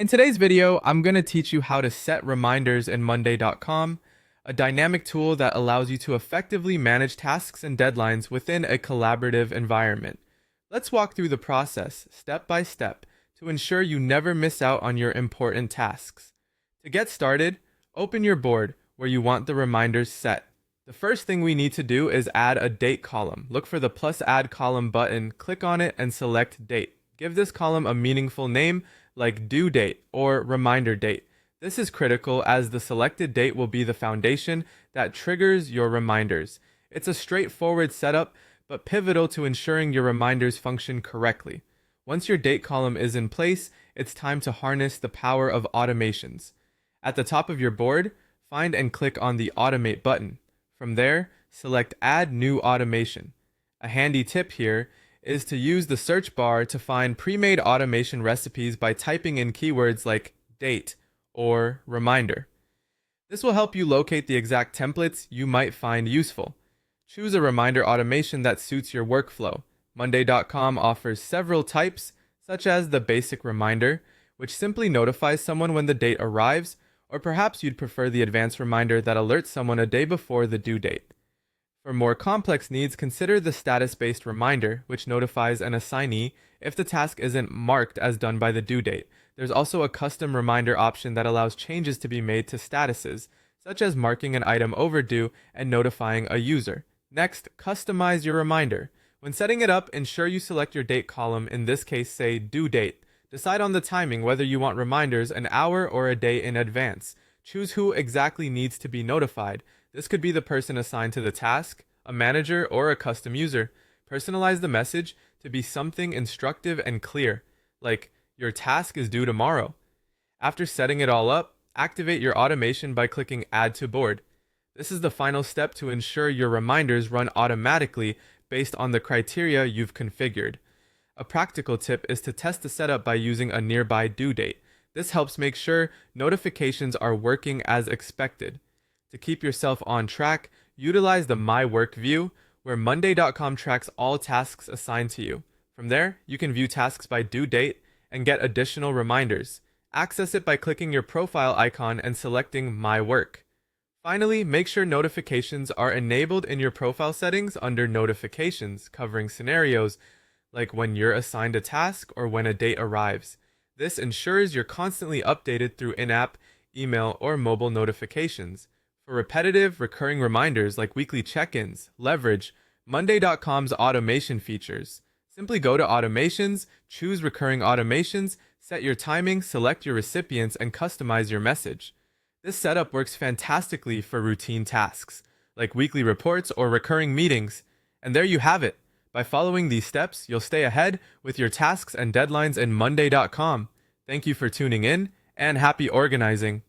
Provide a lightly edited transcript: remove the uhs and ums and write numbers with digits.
In today's video, I'm going to teach you how to set reminders in Monday.com, a dynamic tool that allows you to effectively manage tasks and deadlines within a collaborative environment. Let's walk through the process step by step to ensure you never miss out on your important tasks. To get started, open your board where you want the reminders set. The first thing we need to do is add a date column. Look for the plus add column button, click on it, and select date. Give this column a meaningful name like due date or reminder date. This is critical as the selected date will be the foundation that triggers your reminders. It's a straightforward setup, but pivotal to ensuring your reminders function correctly. Once your date column is in place, it's time to harness the power of automations. At the top of your board, find and click on the Automate button. From there, select Add New Automation. A handy tip here is to use the search bar to find pre-made automation recipes by typing in keywords like date or reminder. This will help you locate the exact templates you might find useful. Choose a reminder automation that suits your workflow. Monday.com offers several types, such as the basic reminder, which simply notifies someone when the date arrives, or perhaps you'd prefer the advanced reminder that alerts someone a day before the due date. For more complex needs, consider the status-based reminder, which notifies an assignee if the task isn't marked as done by the due date. There's also a custom reminder option that allows changes to be made to statuses, such as marking an item overdue and notifying a user. Next, customize your reminder. When setting it up, ensure you select your date column, in this case say due date. Decide on the timing, whether you want reminders an hour or a day in advance. Choose who exactly needs to be notified. This could be the person assigned to the task, a manager, or a custom user. Personalize the message to be something instructive and clear, like your task is due tomorrow. After setting it all up, activate your automation by clicking Add to Board. This is the final step to ensure your reminders run automatically based on the criteria you've configured. A practical tip is to test the setup by using a nearby due date. This helps make sure notifications are working as expected. To keep yourself on track, utilize the My Work view, where Monday.com tracks all tasks assigned to you. From there, you can view tasks by due date and get additional reminders. Access it by clicking your profile icon and selecting My Work. Finally, make sure notifications are enabled in your profile settings under Notifications, covering scenarios like when you're assigned a task or when a date arrives. This ensures you're constantly updated through in-app, email, or mobile notifications. For repetitive, recurring reminders like weekly check-ins, leverage Monday.com's automation features. Simply go to Automations, choose Recurring Automations, set your timing, select your recipients, and customize your message. This setup works fantastically for routine tasks, like weekly reports or recurring meetings. And there you have it. By following these steps, you'll stay ahead with your tasks and deadlines in Monday.com. Thank you for tuning in, and happy organizing!